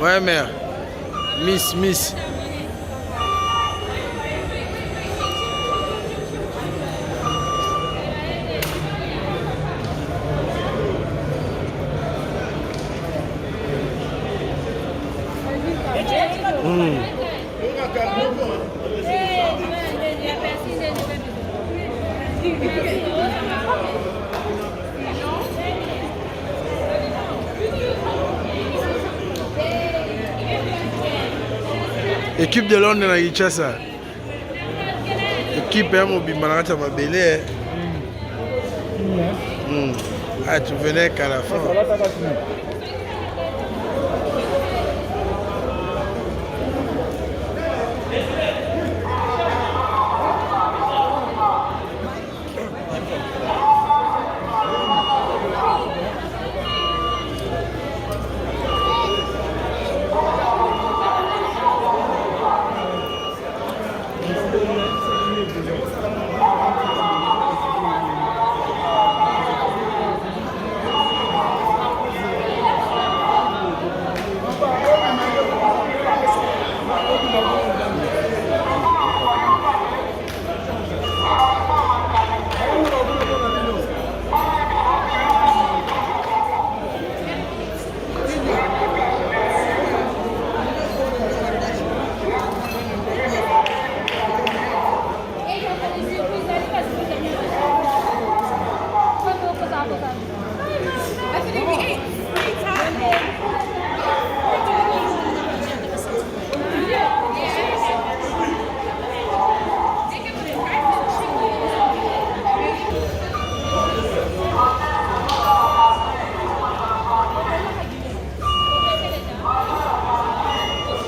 Ouais, mère. Miss. Équipe de Londres na Kinshasa. Équipe ya mobimba na kati ya mabele. Ah, tu venais qu'à la fin.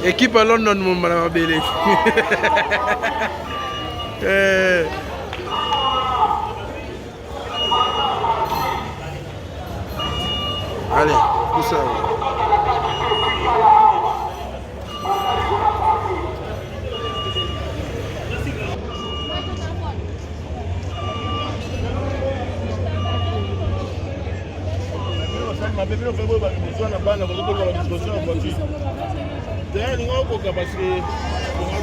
Équipe à London, mon madame Abélé. Allez, tout ça. D'ailleurs, nous avons parce que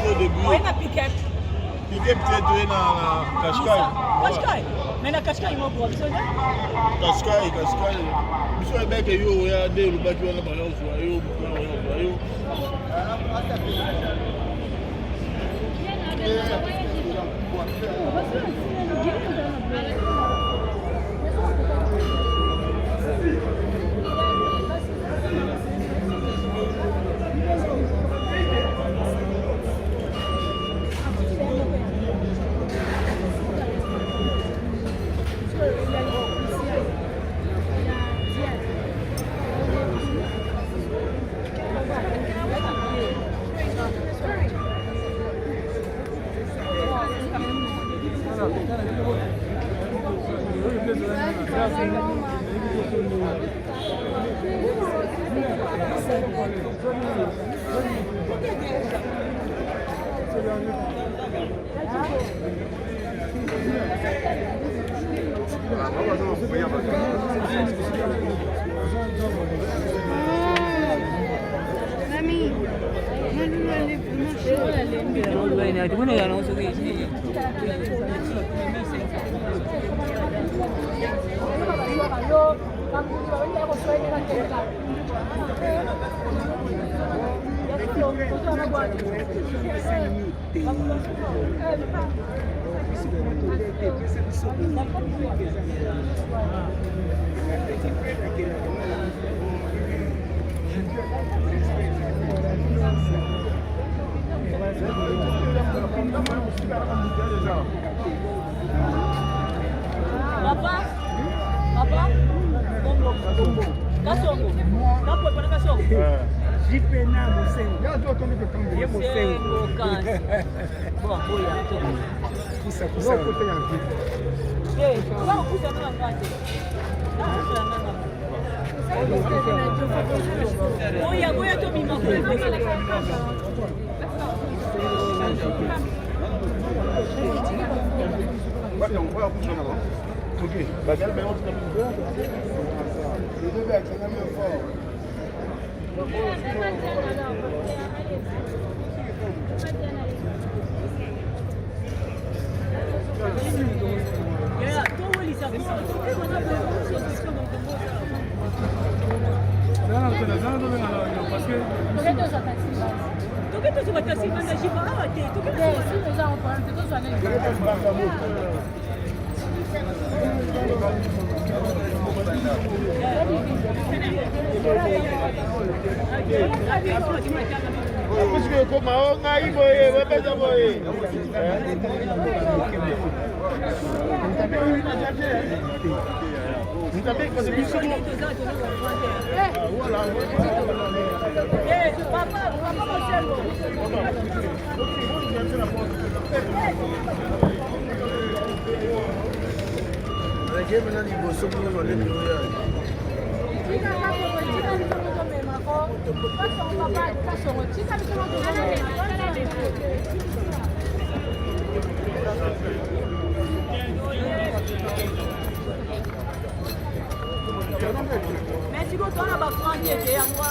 au début. Oui, na piquet. Piquet peut-être na Qashqai. Qashqai. Mais na Qashqai, il m'a dit. Qashqai. Monsieur Ebek yo ya de Lubaki wana ba yo yo. Papa? Kasongo. Kapo pana kasongo. Jipena Musengo. Ye Musengo. Boa, boa. Kusa. Eh, wao kusa na ngati. Boya to bima ko. Ok, bagarre, mais on se Merci beaucoup, on a pas franchi et à moi.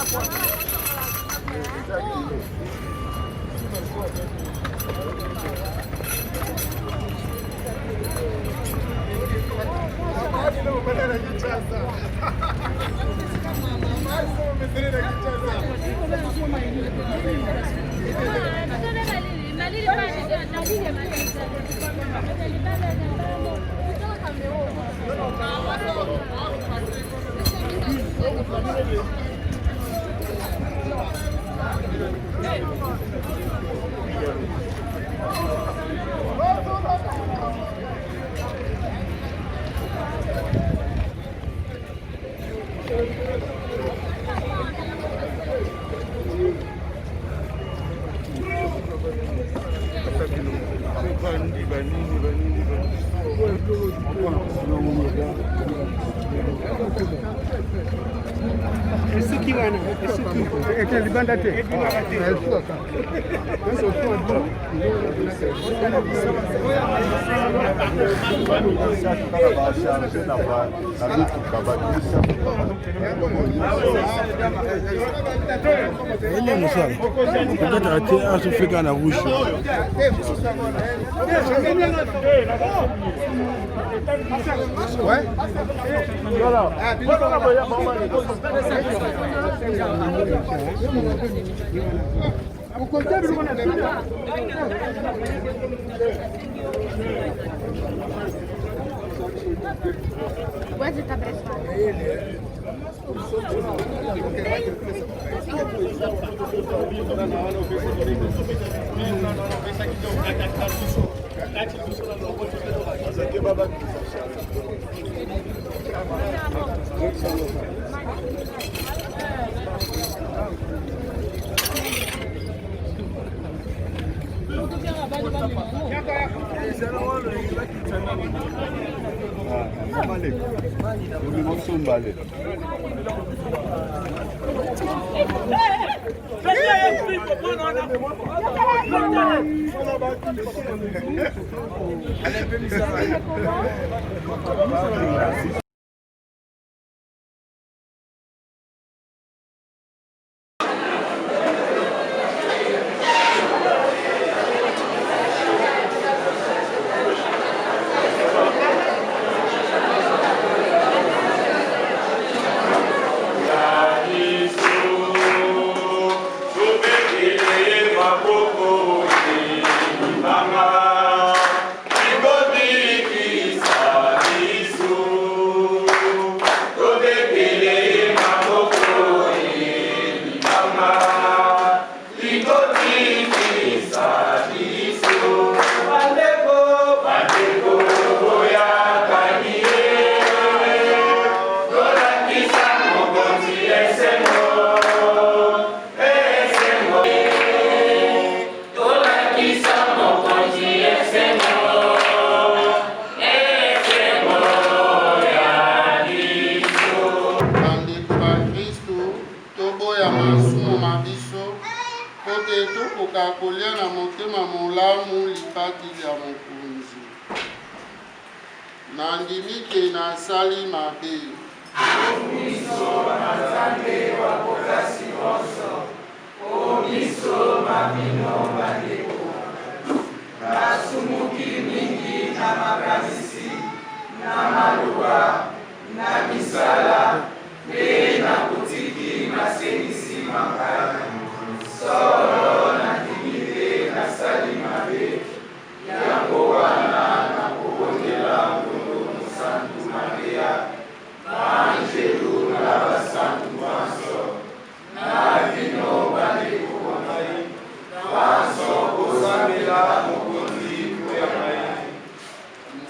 Nandimike na sali mabe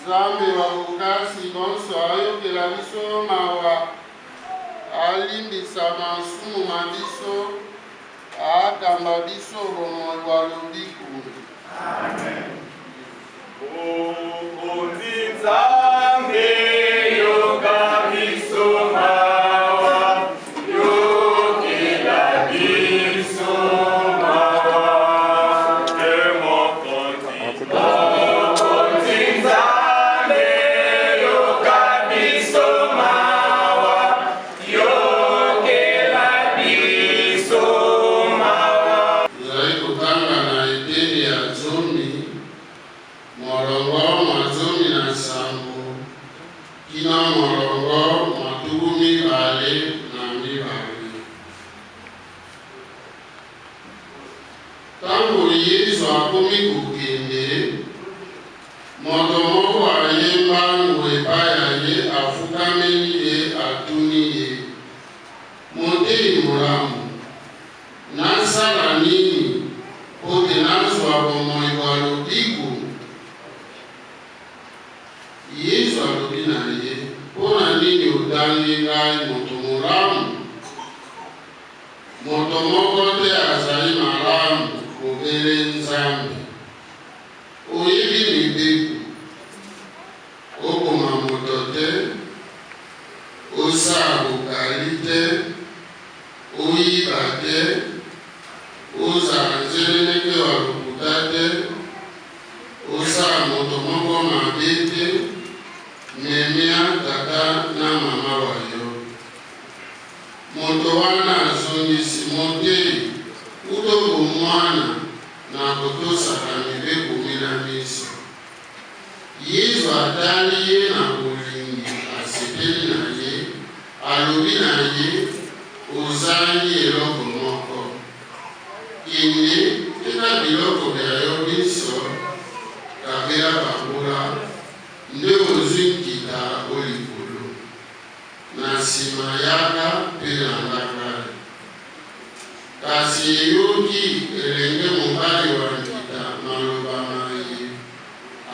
Nzambe wa bokasi bonso ayokela biso mawa alimbisa masumu na biso akamba biso bomoi bwa lobiko. Amen. Okonzi Nzambe yoka biso mawa yokela biso mawa emokonzi. Tango Yesu akomi kokende, moto moko ayemba epai ya ye afukameli ye atuni ye, motei molamu, nasala nini mpo te nazwa bomoi bwa lobiko? Yesu alobi na ye, mpo na nini otangi ngai moto molamu? Moto moko te azali malamu kobele Nzambe. Oyebi mibeko, okoma moto te, osala bokali te, oyiba te, ozala nzeleneke wa lokuta te, osala moto moko mabe te, memia tata na mama wa yo. Moto wana azongisi motei utoko mwana na kotosaka mibeko mina miso. Yesu atali ye na bolingi asepeli na ye, alobi na ye, ozangi eloko moko. Kende teka biloko bya yo biso kabela bakola nde ozwi nkita olikolo. Na nsima yaka mpe na ndaka. Kasi yoki elenge mobali wa nkita maloba na ye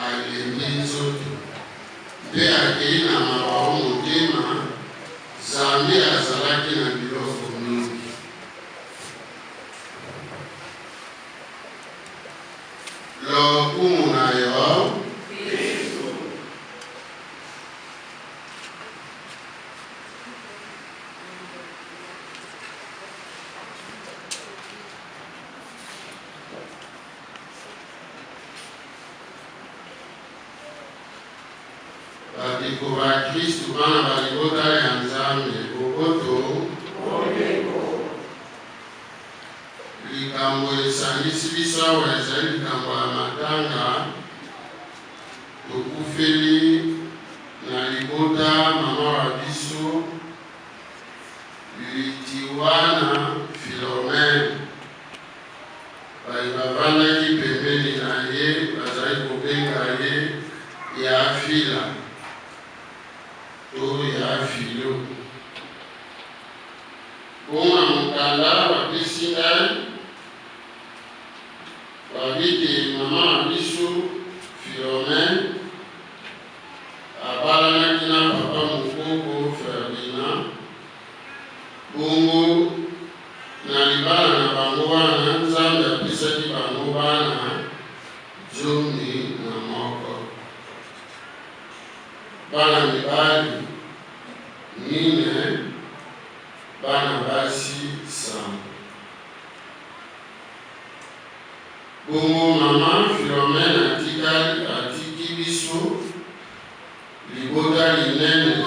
alembi nzoto mpe akei na mabaho motema. Nzambe azalaki na biloko mingi. Lokumu na yo batiko ba Kristu bana balibota ya Nzambe bokoto likambo esangisi biso awa ezali likambo ya matanga tokufeli na libota mama wa biso Litiwana Philomene. Bavandaki pembeni na ye bazali kobenga ye ya fila to ya filo. Bona mokanda bapesi ngai babite mama wa biso Philomene abalanaki na papa mokoko Ferdinand. Bongo na libala na bango wana Nzambe apesaki bango bana 11. Bana mibali 4, bana basi 100. Bongo mama Philomene atiki biso libota linene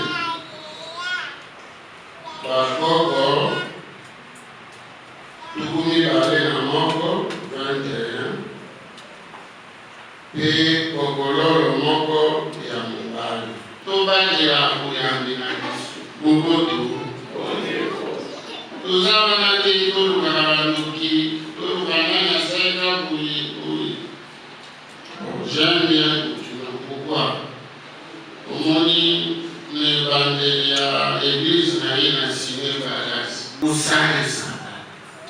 bakoko tukumi bale na moko 21 pe kokololo moko ya mobali tobandela kuyambi na biso boboto tozabana te tolukaka bandoki tolukana na seka boye j'aime bien pourquoi omoni na ebandeli ya église na ye na sine balasi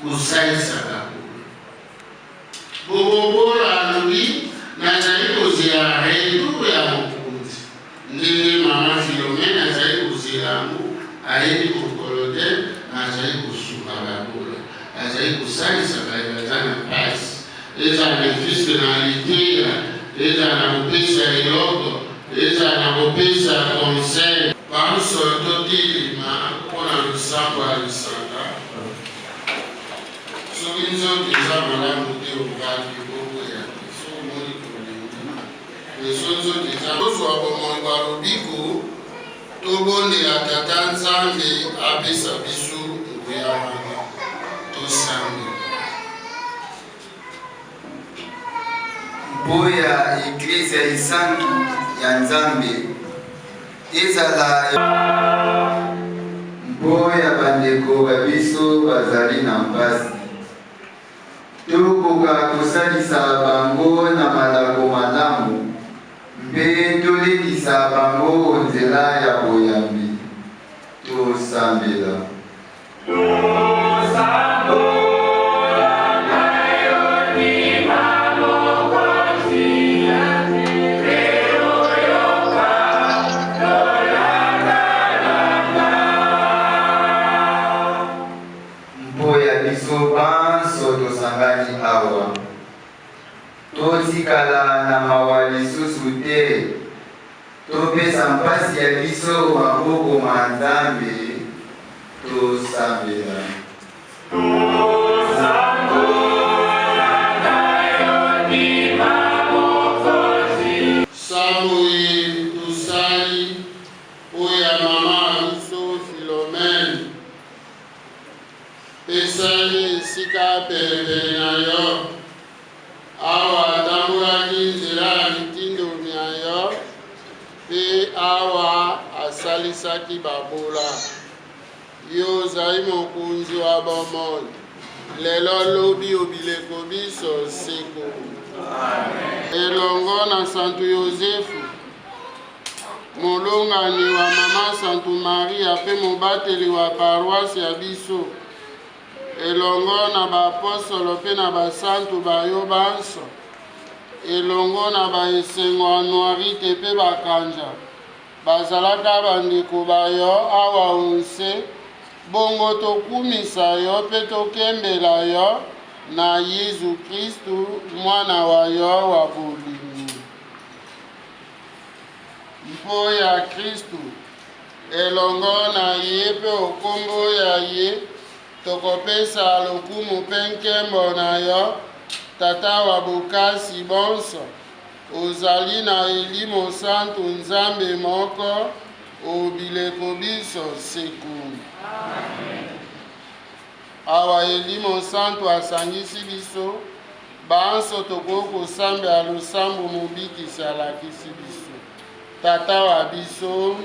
osalisaka bobobola alobi nazali kozela redu ya mokonzi ndenge mama Philomene azali kozela yango ayebi mokolo te nazali kosunga babola azali kosalisaka baza na pasi ezala na fiske na liteya ezala na kopesa eloko ezala na kopesa conseil bansolo totelema mpona losambo ya lisanga soki nzoto eza malamu te obaki bokoya sokomoni kolingi eso nzoto eza tozwa bomoi bwa lobiko tobondela tata nzambe apesa biso nguya wana tosambe boya eklezia esantu ya nzambe ezala boya bandeko babiso bazali na mpasi tokoka kosalisa bango na malako malamu mpe tolekisa bango nzela ya boyambi tosambela awa totikala na mawa lisusu te topesa mpasi ya biso maboko ma Nzambe tosambela Samuel tusali oya mama biso Philomene esali esika pembeni na yo awa atambulaki nzela ya mitindomi ya yo mpe awa asalisaki babola yo ozali mokonzi wa bomoi lelo lobi obileko biso seko elongo na Santu Yosefu molongani wa mama Santu Maria mpe mobateli wa paroisse ya biso elongo na baapostolo mpe na basantu bayo banso elongo na baesengo anuarite mpe bakanja bazalaka bandeko bayo awa onse bongo tokumisa yo mpe tokembela yo na Yesu Kristu mwana wa yo wa bolingo mpo ya Kristu elongo na ye mpe okombo ya ye tokopesa lokumu mpe nkembo na yo tata wa bokasi bonso ozali na elimo santu Nzambe moko obileko biso sekulu awa elimo santu asangisi biso banso tokokosambela losambo mobikisi alakisi biso tata wa biso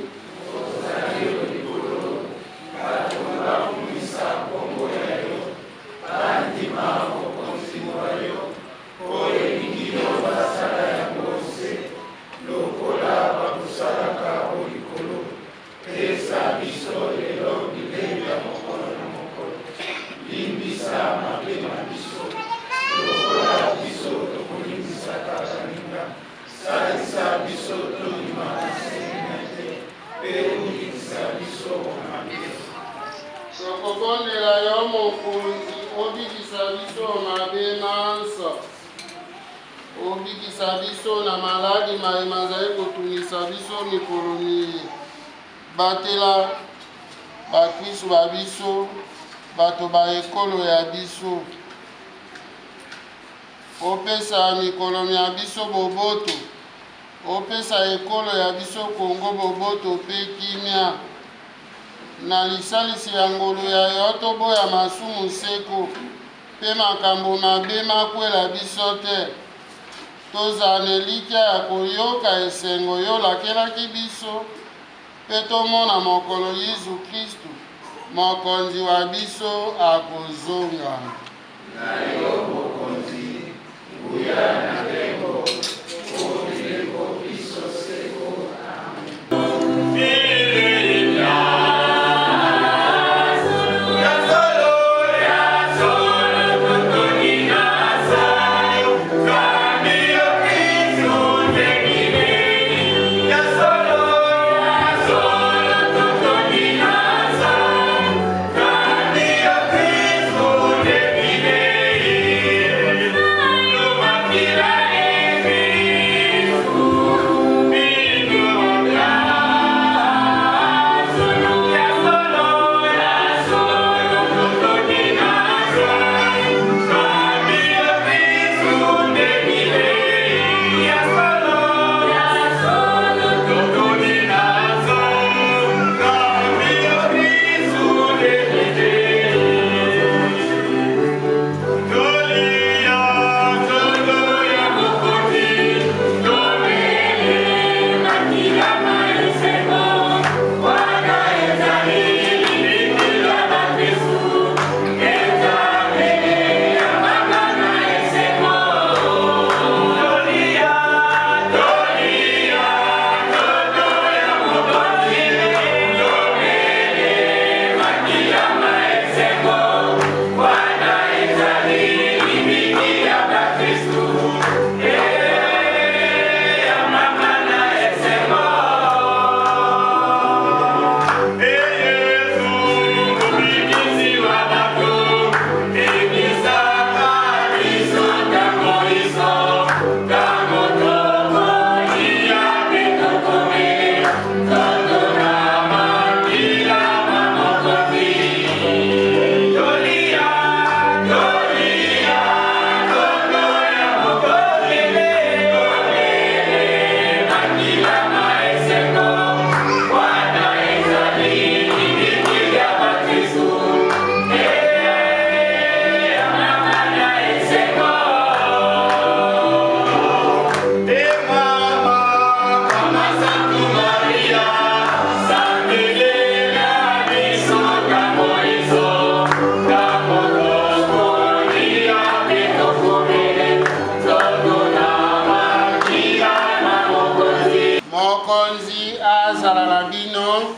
tokobondela yo mokonzi obikisa biso mabe manso obikisa biso na maladi mayema azali kotungisa biso mikolo miye batela bakristu babiso bato baekolo ya biso opesa mikolo ya biso boboto opesa ekolo ya biso Kongo boboto mpe kimia na lisalisi ya ngolu ya yo toboya masumu seko mpe makambo mabe makwela biso te. Tozala na elikya ya koyoka esengo yo olakelaki biso mpe tomona mokolo Yesu Kristu mokonzi wa biso akozonga. Na yo mokonzi nguya na ndengo omiliko biso seko. Mokonzi azala na bino.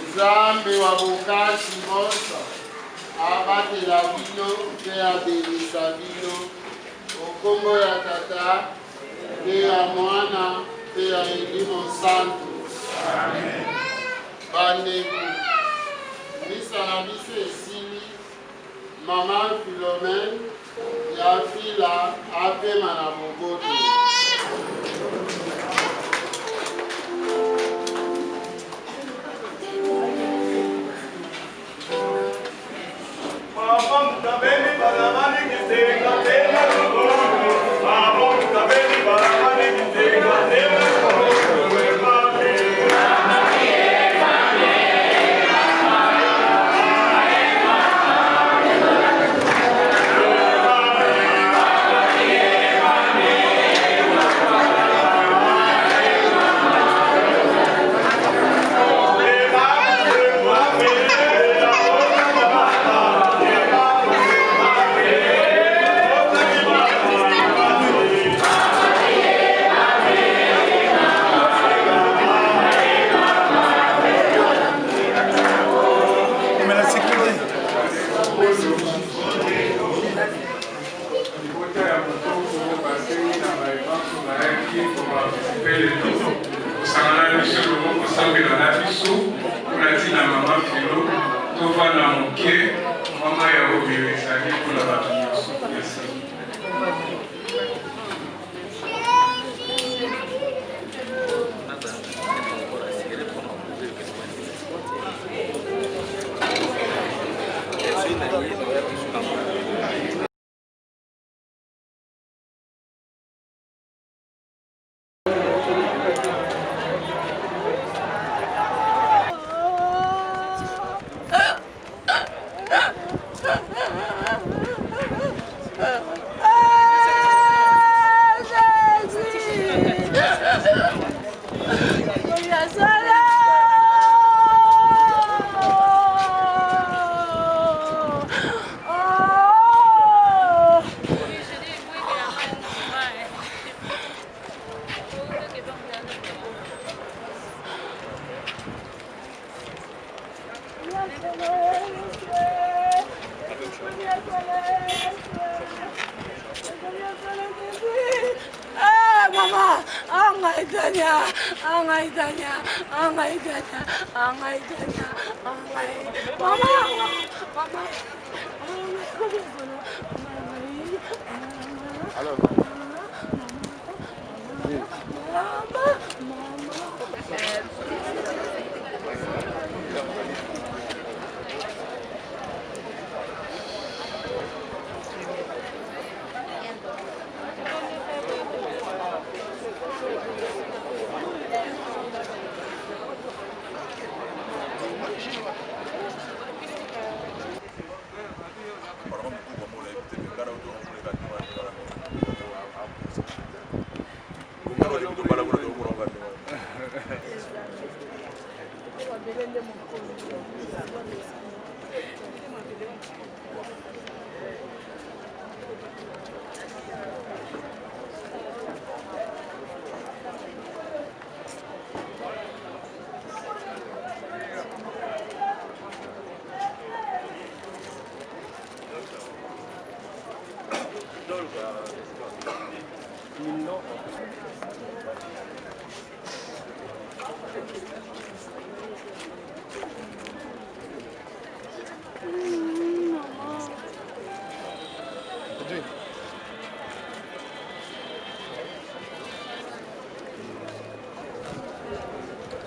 Nzambe wa bokasi mosa abatela bino mpe abelisa bino okombo ya Tata mpe ya Mwana mpe ya Elimo Santo. Bandeko, misa na biso esili. Mama Philomène ya fila apema na boboto.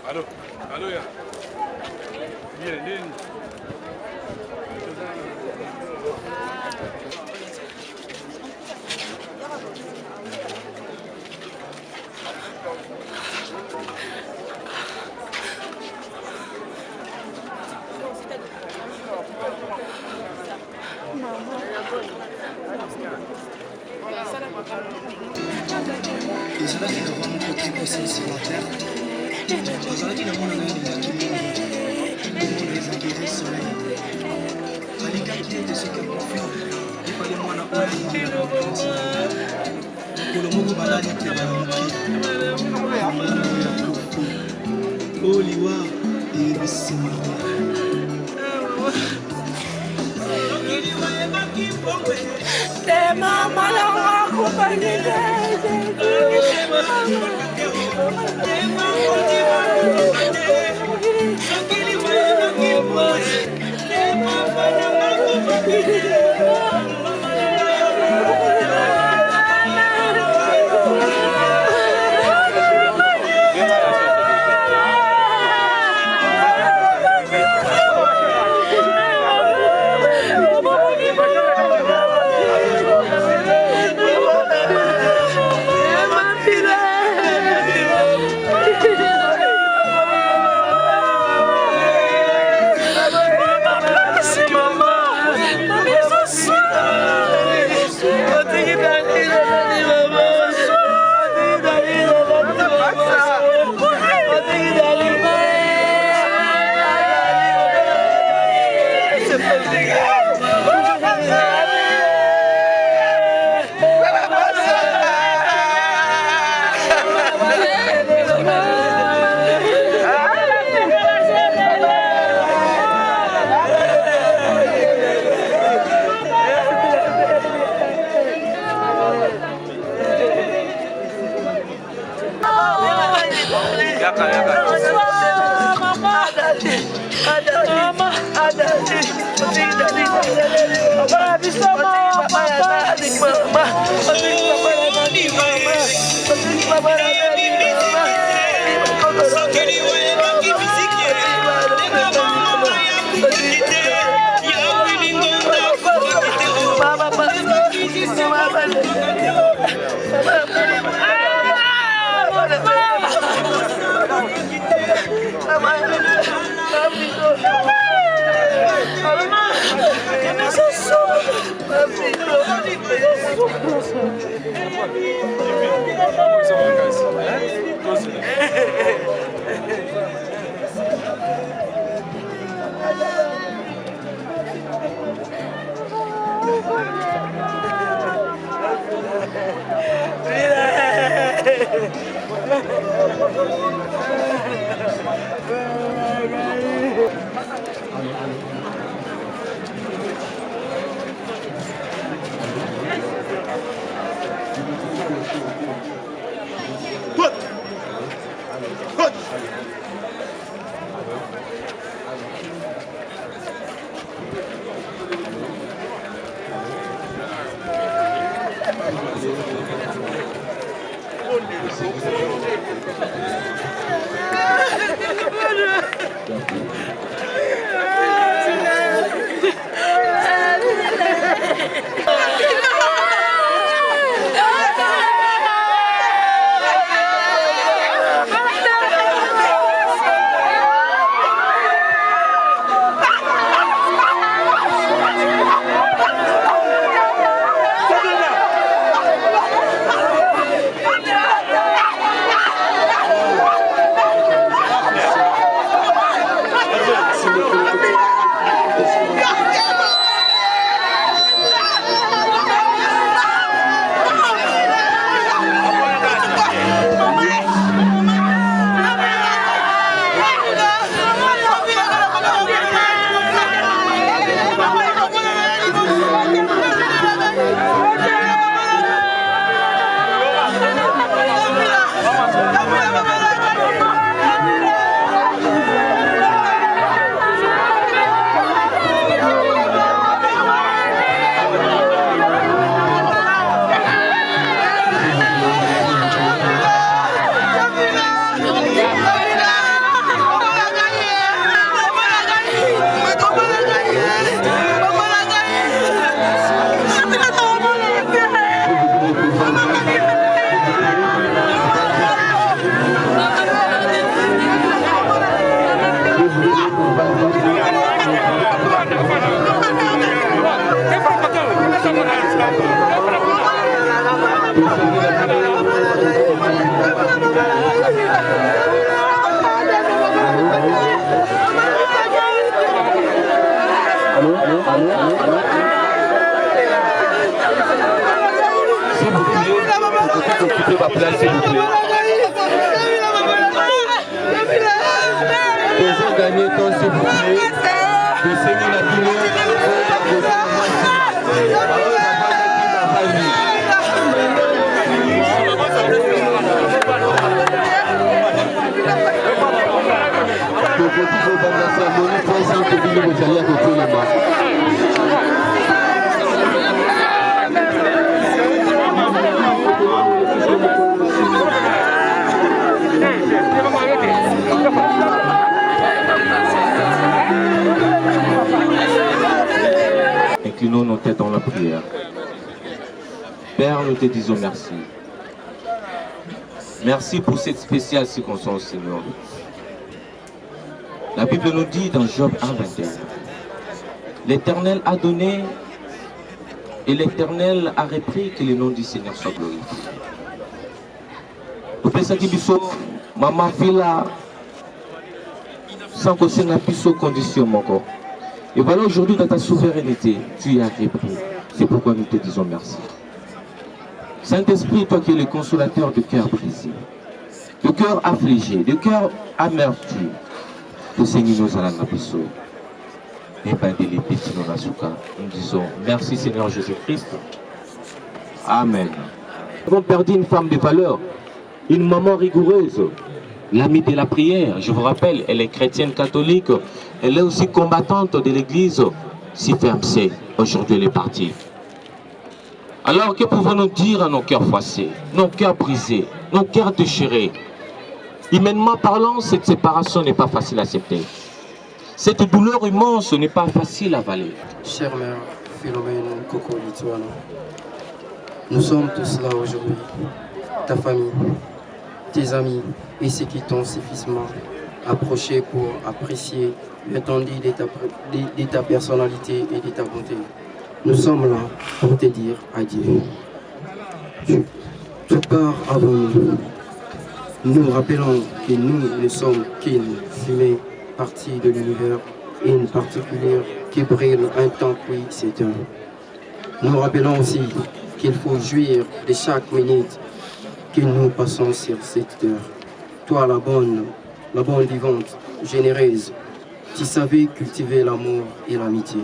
Allô, allô, ya. Bien. ezalaki na bango kote kosisi bater bazalaki na mwana na ye lingaki mingi omona ezaki esoleil balingaki ete soki ya konfiant epali mwana oyo alingi mokolo moko balali te balamuki mwana oyo ya koko oyo liwa eyebisi mama Mama la compañía Mama, Occupez ma place, s'il vous plaît. Pour gagner temps, s'il vous plaît, de saigner la douleur, Inclinons nos têtes dans la prière. Père, nous te disons merci. Merci pour cette spéciale circonstance, Seigneur. La Bible nous dit dans Job 1:21, l'Éternel a donné et l'Éternel a repris, que le nom du Seigneur soit glorifié. Nous pensons que maman fila sans que ce n'a plus de condition encore. Et voilà, aujourd'hui, dans ta souveraineté, tu as repris. C'est pourquoi nous te disons merci. Saint-Esprit, toi qui es le consolateur de cœur brisé, de cœur affligé, de cœur amertume, le Seigneur nous a la napiso. Et pas de l'épée qui nous a souka. Nous disons merci Seigneur Jésus-Christ. Amen. Nous avons perdu une femme de valeur, une maman rigoureuse, l'amie de la prière. Je vous rappelle, elle est chrétienne catholique, elle est aussi combattante de l'église CIFMC. Aujourd'hui, elle est partie. Alors, que pouvons-nous dire à nos cœurs froissés, nos cœurs brisés, nos cœurs déchirés? Humainement parlant, cette séparation n'est pas facile à accepter. Cette douleur immense n'est pas facile à avaler. Chère mère Philomène Coco Lituano, nous sommes tous là aujourd'hui, ta famille, tes amis et ceux qui t'ont suffisamment approché pour apprécier l'étendue de ta personnalité et de ta bonté. Nous sommes là pour te dire adieu. Tu pars avant nous. Nous rappelons que nous ne sommes qu'une fumée partie de l'univers, une particulière qui brille un temps puis s'éteint. Nous rappelons aussi qu'il faut jouir de chaque minute que nous passons sur cette terre. Toi, la bonne vivante, généreuse, tu savais cultiver l'amour et l'amitié.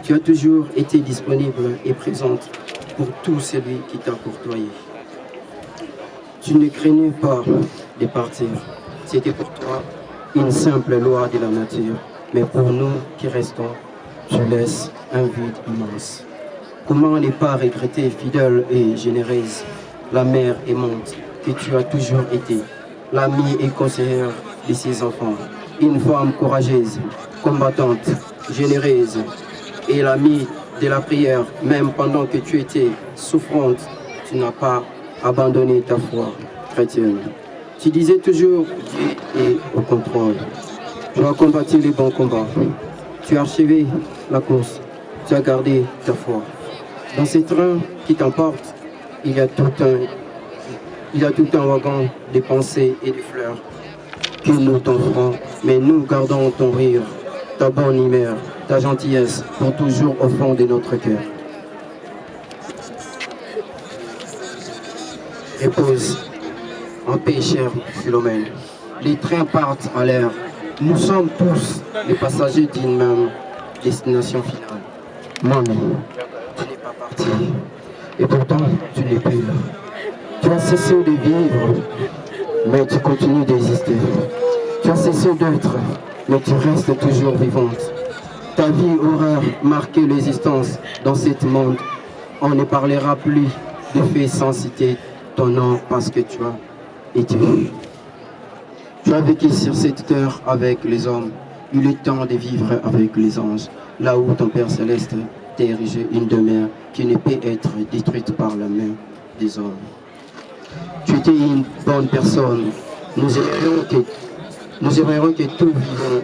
Tu as toujours été disponible et présente pour tout celui qui t'a courtoyé. Tu ne craignais pas de partir. C'était pour toi une simple loi de la nature. Mais pour nous qui restons, tu laisses un vide immense. Comment ne pas regretter, fidèle et généreuse, la mère aimante que tu as toujours été, l'amie et conseillère de ses enfants, une femme courageuse, combattante, généreuse et l'amie de la prière, même pendant que tu étais souffrante, tu n'as pas abandonné ta foi chrétienne. Tu disais toujours Dieu est au contrôle. Tu as combattu les bons combats. Tu as achevé la course. Tu as gardé ta foi. Dans ces trains qui t'emportent, il y a tout un wagon de pensées et de fleurs que nous t'offrons, mais nous gardons ton rire, ta bonne humeur, ta gentillesse pour toujours au fond de notre cœur. Repose en paix, cher Philomène. Les trains partent à l'air. Nous sommes tous les passagers d'une même destination finale. Maman, tu n'es pas parti. Et pourtant, tu n'es plus là. Tu as cessé de vivre, mais tu continues d'exister. Tu as cessé d'être, mais tu restes toujours vivante. Ta vie aura marqué l'existence dans ce monde. On ne parlera plus de faits sans citer ton nom parce que tu as été. Tu as vécu sur cette terre avec les hommes, eu le temps de vivre avec les anges, là où ton Père Céleste t'a érigé une demeure qui ne peut être détruite par la main des hommes. Tu étais une bonne personne. Nous aimerions que tout vivant.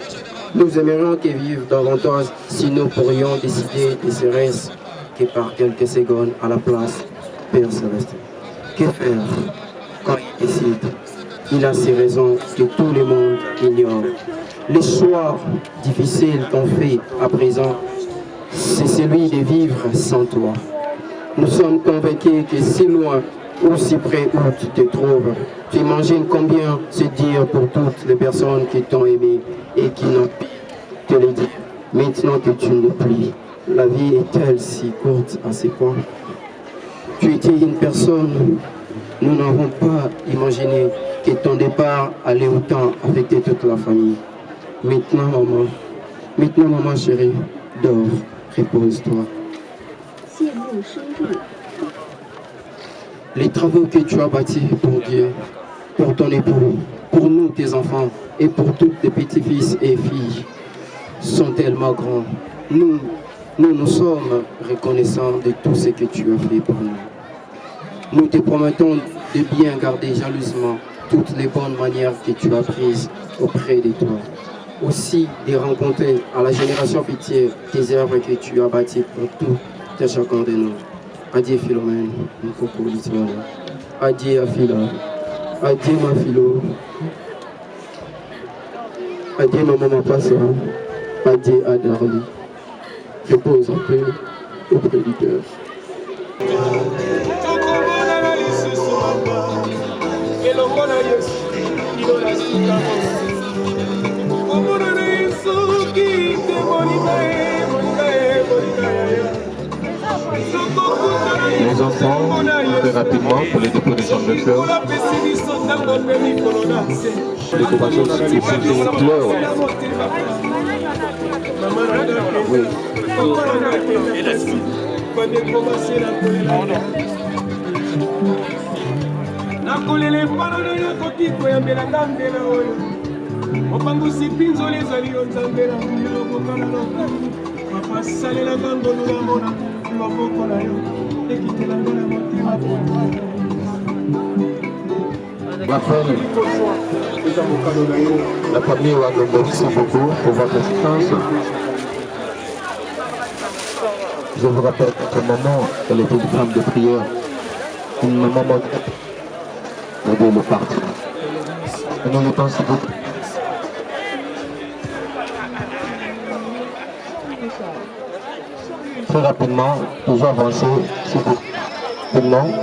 Nous aimerions que vivre davantage si nous pourrions décider de se rester que par quelques secondes à la place, Père Céleste. Que faire quand il décide? Il a ses raisons que tout le monde ignore. Les choix difficiles qu'on fait à présent, c'est celui de vivre sans toi. Nous sommes convaincus que si loin ou si près où tu te trouves, tu imagines combien c'est dire pour toutes les personnes qui t'ont aimé et qui n'ont pu te le dire. Maintenant que tu ne plus, la vie est-elle si courte à ces points? Tu étais une personne, nous n'avons pas imaginé que ton départ allait autant affecter toute la famille. Maintenant maman chérie, dors, repose-toi. Les travaux que tu as bâtis pour Dieu, pour ton époux, pour nous tes enfants et pour tous tes petits-fils et filles sont tellement grands. Nous sommes reconnaissants de tout ce que tu as fait pour nous. Nous te promettons de bien garder jalousement toutes les bonnes manières que tu as prises auprès de toi. Aussi de rencontrer à la génération pitié tes œuvres que tu as bâties pour tout et chacun de nous. Adieu Philomène, mon coco Lituana. Adieu Phila. Adieu ma Philo. Adieu ma maman Passa. Adieu à Darly. Repose en paix auprès du cœur. Les enfants, très rapidement, pour les dépôts de chambres de fleurs. Les décorations de fleurs. Oui. nakolele mpana na nakoki koyambela ndambela oyo mopangusi mpinzoli ezali yo nzambe na milokokana loka papa salelanga ngolu na mona loboko na yo ekitelanga na motima La famille Ouagogo, merci beaucoup pour votre assistance. Je vous rappelle que maman, elle était une femme de prière. pour le moment de le parti. Prenez le temps s'il vous plaît. Très rapidement, toujours avancer, s'il vous plaît. Tout le monde.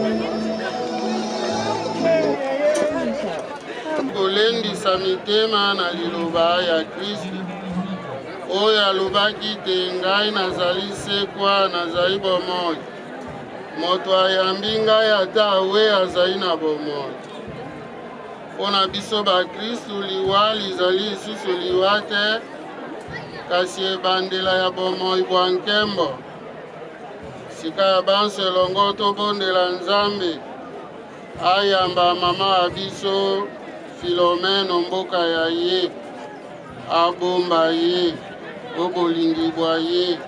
kolendisa mitema na liloba ya Kristu oyo alobaki te ngai nazali sekwa nazali bomoi moto ayambi ngai ata awe azali na bomoi mpo na biso bakristu liwa lizali lisusu liwa te kasi ebandela ya bomoi bwa nkembo sika ya banso elongo tobondela Nzambe ayamba mama wa biso Filomeno mboka ya ye abomba ye obolingi bwa ye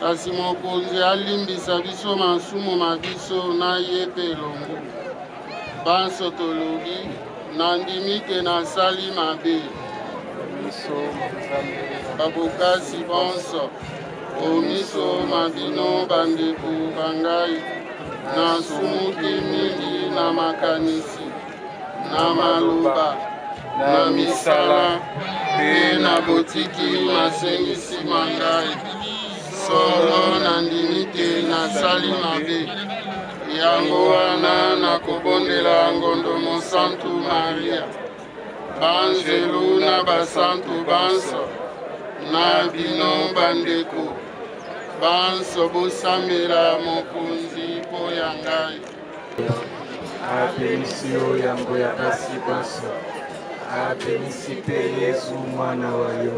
kasi mokonzi alimbisa biso masumu ma biso na ye mpe elongo banso tolobi nandimi ke nasali mabe babokasi bonso omiso mabino bandeko bangai nasumuki mingi na makanisi na maloba na misala mpe na botiki masengisi mangai solo nandimi te nasali mabe yango wana nakobondela ngondo mosantu Maria banzelu na basantu banso na bino bandeko banso bosambela mokonzi mpo ya ngai abenisi yo yango ya basi banso abenisi mpe Yesu mwana wa yo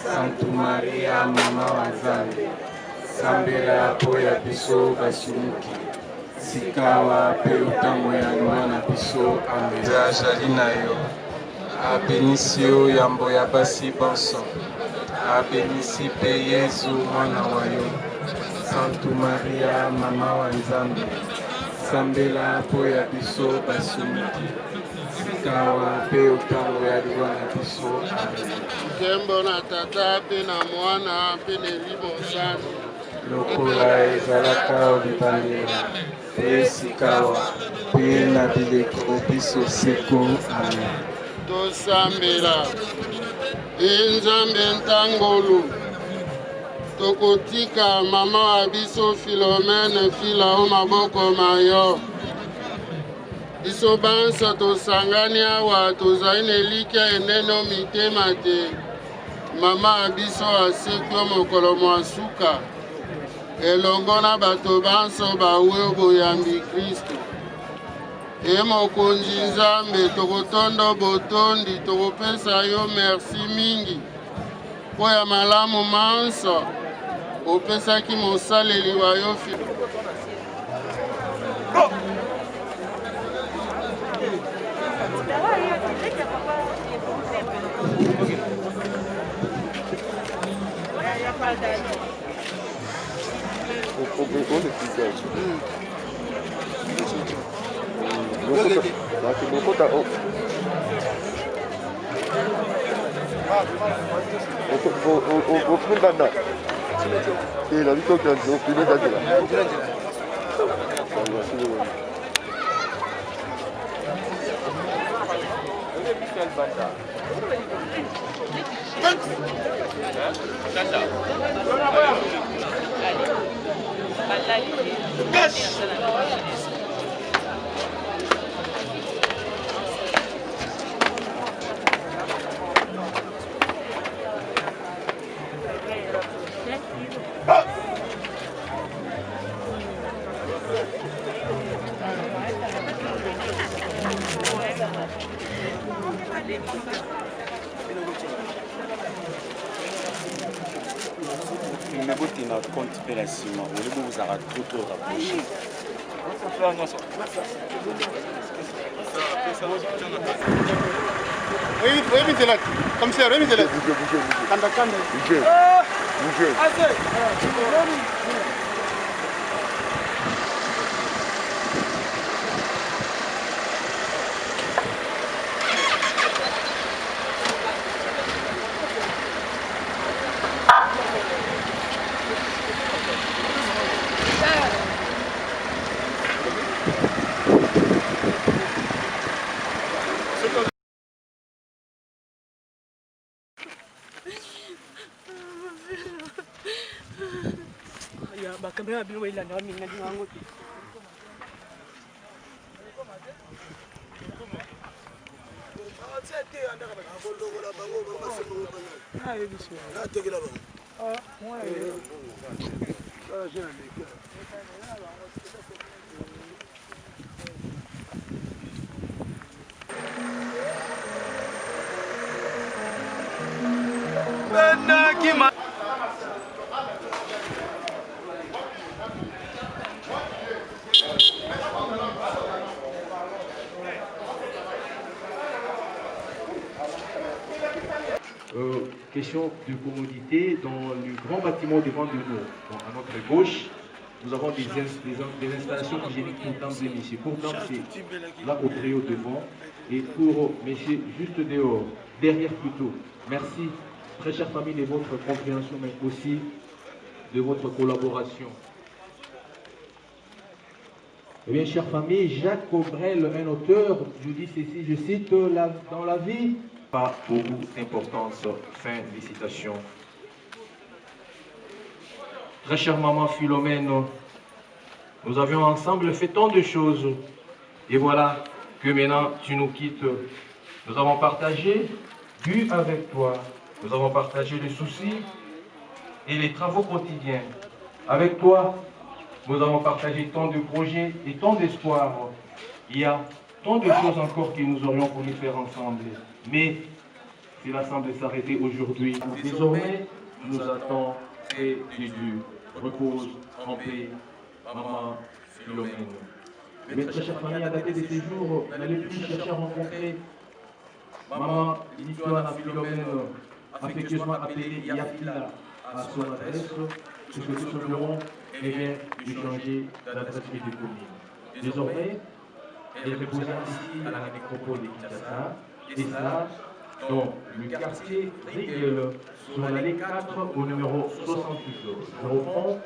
Santu Maria mama wa Nzambe sambela mpo ya biso basumuki sikawa mpe ntango ya mwana biso amen azali na yo abenisi yo yango ya basi banso abenisi mpe Yesu mwana wa yo Santu Maria mama wa Nzambe sambela mpo ya biso basumuki sikawa mpe ntango ya mwana biso amen nkembo na tata mpe na mwana mpe na elimo santu lokola ezalaka olibandela mpe sikawa mpe na bileko biso seko amen tosambela Nzambe ntangolu tokotika mama wa biso Filomene fila o maboko mayo biso banso tosangani awa tozali na elikya eneno mitema te mama wa biso aseki o mokolo mwa suka elongo na bato banso bawe oboyambi Kristu mokonzi Nzambe tokotondo botondi tokopesa yo merci mingi mpo ya malamu manso opesaki mosaleli wa yo na compte mpe na nsima olibo bozalaka trop rapproché oyebi nzela commissaire oyebi nzela kanda bakamera bino bailanda baminga ndinga yango te Question de commodité, dans le grand bâtiment devant de nous, à notre gauche, nous avons des installations hygiéniques pour dames et messieurs. Pour dames, c'est là au trio devant, et pour messieurs, juste dehors, derrière plutôt. Merci, très chère famille, de votre compréhension, mais aussi de votre collaboration. Eh bien, chère famille, Jacques Aubrel, un auteur, je dis ceci, je cite, dans la vie, pas beaucoup d'importance. Fin des citations. Très chère maman Philomène, nous avions ensemble fait tant de choses. Et voilà que maintenant tu nous quittes. Nous avons partagé, bu avec toi. Nous avons partagé les soucis et les travaux quotidiens. Avec toi, nous avons partagé tant de projets et tant d'espoirs. Il y a tant de choses encore que nous aurions voulu faire ensemble. Mais cela semble s'arrêter aujourd'hui. Désormais, nous attend et Jésus. Repose en paix, maman Philomène. Mais très chère famille, à dater de ces jours, n'allez plus chercher à rencontrer maman Lituana Philomène, affectueusement appelée Yafila, à son adresse. Ce que nous ferons est bien de changer d'adresse et de commune. Désormais, elle repose ici à la nécropole de Kinshasa, et cela dans le quartier Riguel, sur l'allée 4 au numéro 68. Je reprends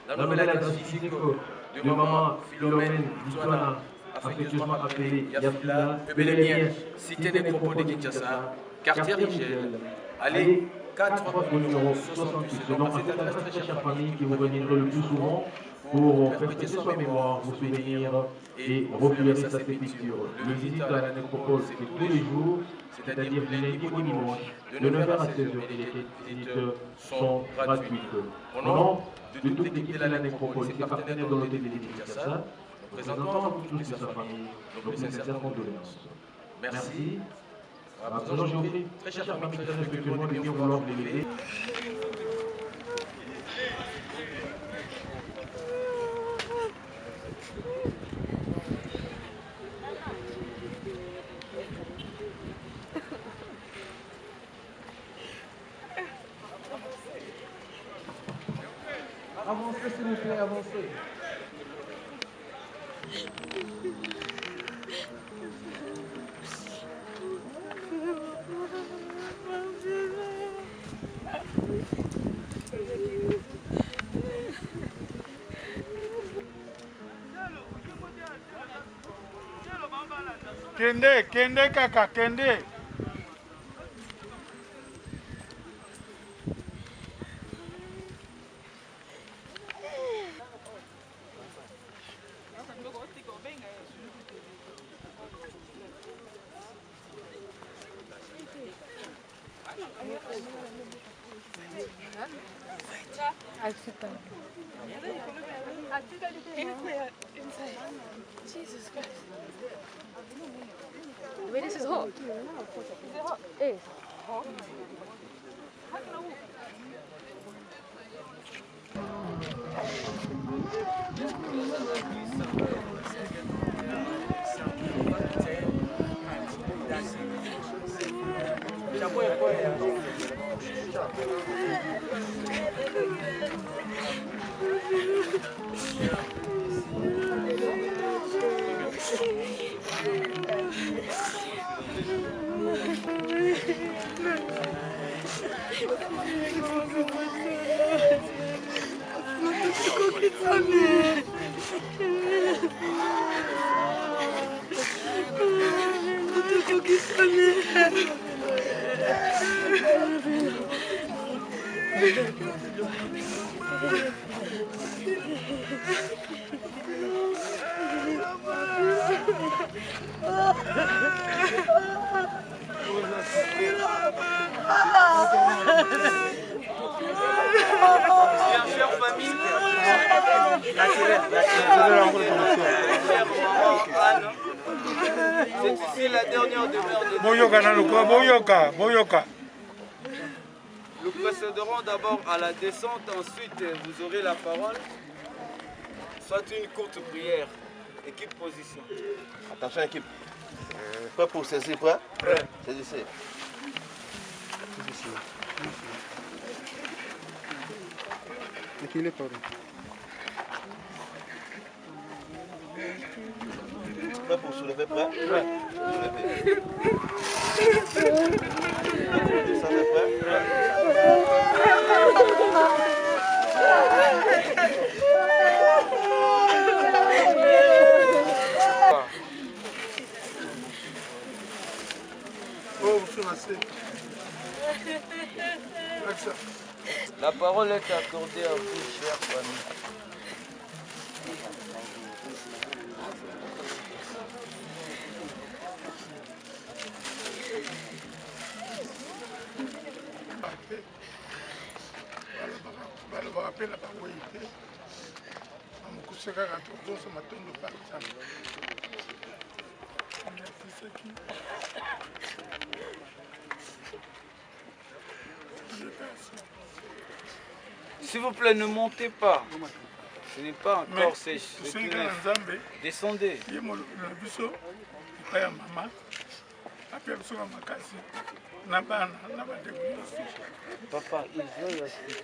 la nouvelle adresse physique de maman Philomène Lituana, affectueusement appelée Yafila, bel et bien cité nécropole de Kinshasa, quartier Riguel, allée 4 au numéro 68. Donc à cette adresse, très chère famille, qui vous reviendrez le plus souvent pour faire prêter sa mémoire, vos souvenirs et recueillir sa sépulture. Le visite à la nécropole, c'est tous les jours, c'est-à-dire du lundi au dimanche, de 9h à 16h, et les visites sont gratuites. Au nom de toute l'équipe de la nécropole, ses partenaires dans l'hôtel de Kinshasa, nous présentons à vous tous et sa famille nos plus sincères condoléances. Merci. À présent, j'ai offert très chère famille, très respectueusement, de bien vouloir vous l'élever. Avancez, s'il vous plaît, avancez. Kende kaka, kende. Jesus Christ. Wait, this is hot. Is it hot? It is hot. Chère famille, c'est ici la dernière demeure de Boyoka. Nous procéderons d'abord à la descente, ensuite vous aurez la parole. Soit une courte prière. Équipe position. Attention équipe. Prêt pour saisir, prêt? Prêt. Saisissez. Qu'il est pas Prêt pour soulever, prêt? Prêt. Soulever. Descendez, prêt? Oh, monsieur Massé. La parole est accordée à vous, chère famille. balobaka na bango te bamokuse kaka tozoso matondo parta nakisaki S'il vous plaît, ne montez pas. Ce n'est pas encore sèche. Descendez. Papa, il veut expliquer.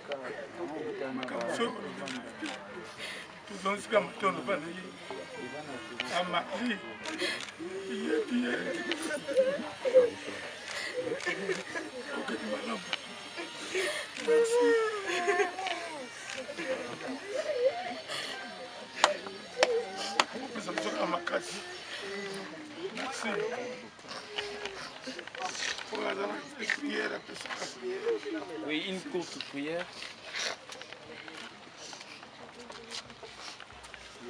Oui, une courte prière.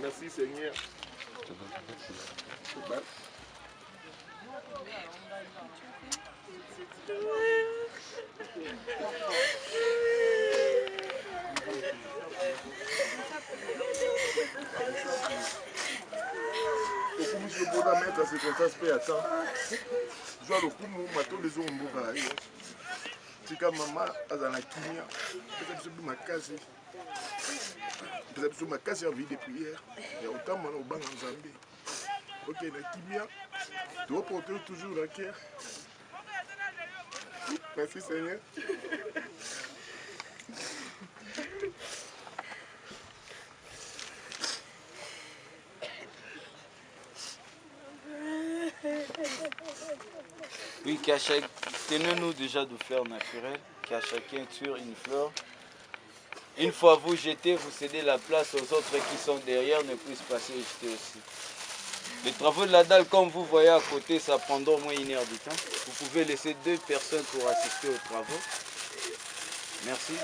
Merci Seigneur. Je peux mettre à circonstance paix à temps. Je dois le coup, matin les hommes mboka. Tika maman azana kimia. Peut-être que ma case. Peut-être que ma case a envie de prière. Il y a autant de gens qui ont Zambie. Ok, la kimia. Tu dois porter toujours la cœur. Merci Seigneur. Oui, tenez-nous déjà de fleurs naturelles, qu'à chacun tire une fleur. Une fois vous jetez, vous cédez la place aux autres qui sont derrière, ne puissent passer et jeter aussi. Les travaux de la dalle, comme vous voyez à côté, ça prendra au moins 1 heure de temps. Vous pouvez laisser 2 personnes pour assister aux travaux. Merci.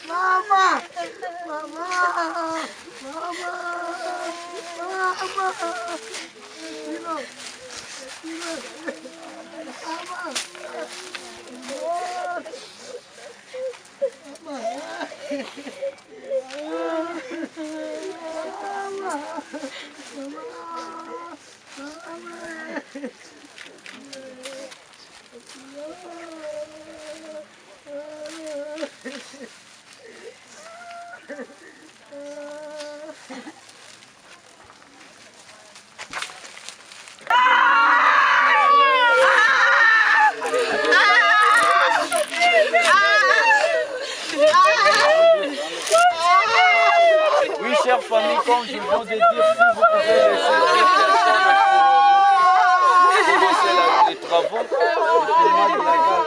Mama, je viens de dire, si vous pouvez laisser commencer les travaux, le filmage de la gare,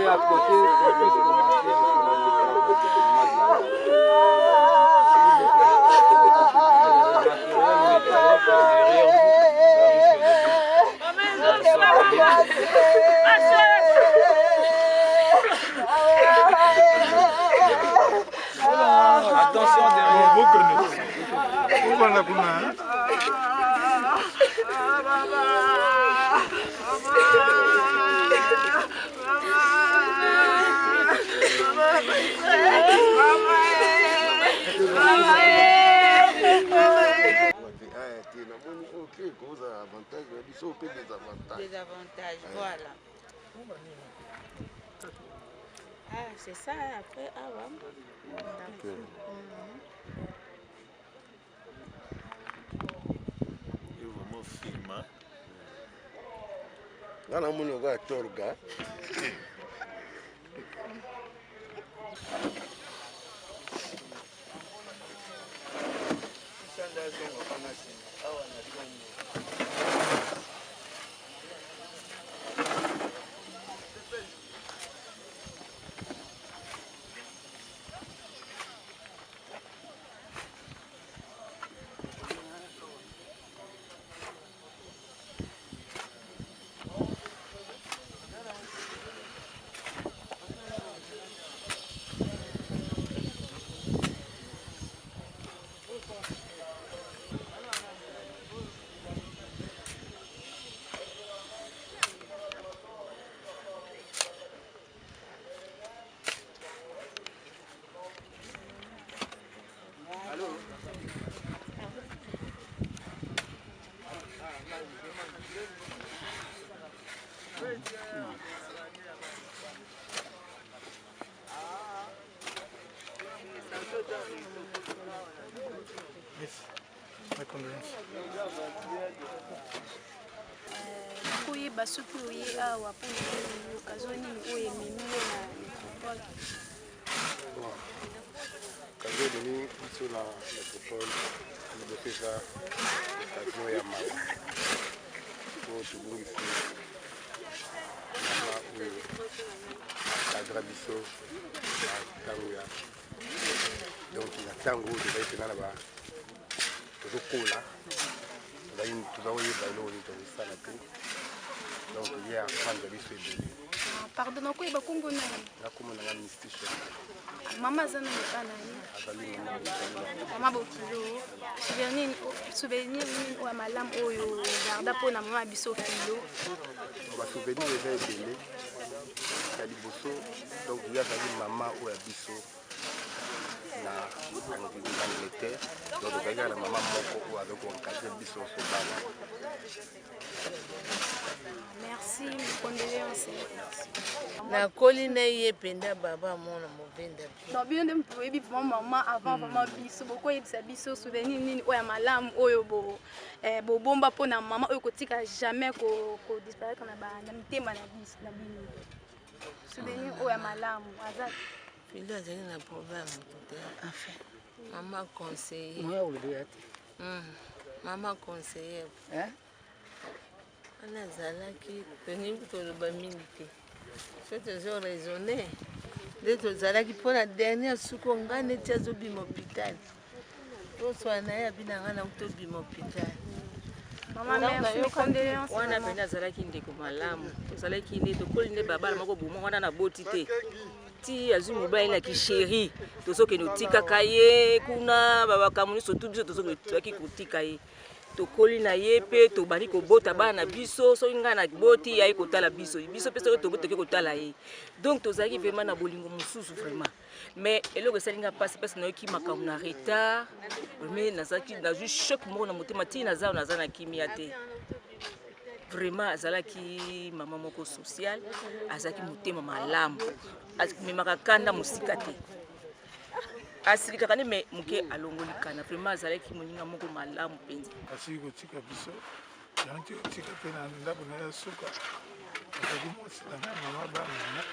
à côté pour puisse commencer attention derrière des avantages, voilà. Ah, c'est ça, après, ah ouais. Vraiment film, hein? Là, on a un torga. koyeba soki oye awa mpona okazo nini oyo ememi yo na métropole okazo ememi biso na métropole liboso eza okazo ya mawa po tobongisi mama oyo akadra biso na ntango ya donc na ntango oyo tozali mpena na tozokola toza koyeba eloko nini tozosala te donc ye afanda biso ebele. Pardon, nakoyeba kombo nani? Nakombo nanga Mystique. Mama aza na motana ye? Azali mama bokilo souvenir nini oyo malamu oyo garda mpona mama biso kilo basouvenir eza ebele ya liboso donc ye azali mama oyo ya biso na Angleterre donc tozali kaka na mama moko oyo azali koencadre biso so bana. Merci, condoléances. nakoli na ye penda baba mona movenda non bien de mpoyebi maman avant maman biso bokoyebisa biso souvenir nini oyo malamu oyo bobomba mpona mama oyo kotika jamais ko disparaître na mitema na biso na bino souvenir oyo malamu aza filo azali na problème enfin maman conseiller maman conseiller ana azalaki toningi toloba mingi te so tozo raisonne nde tozalaki mpo na dernière suku nga neti azobima hôpital toswana ye abina nga na tobima hôpital wana pene azalaki ndeko malamu tozalaki nde tokoli nde babala moko boma wana na boti te ti azwi mobali na kisheri tozokende otikaka ye kuna babakamu nyonso tu biso tozokendaki kotika ye tokoli na ye mpe tobandi kobota bana biso soki ngai na boti aye kotala biso mpe soki tobotoki kotala ye donc tozalaki vraiment na bolingo mosusu vraiment mais eloko esalinga mpasi nayoki makambo na retard mais nazwi choc moko na motema ti naza na kimia te vraiment azalaki mama moko social azalaki motema malamu amemaka kanda mosika te asilikaka nde me moke alongoli kana vraiment azalaki moninga moko malamu mpenza asili kotika biso yanti kotika mpe na ndako na ya suka azali mwasi na ngai mama bana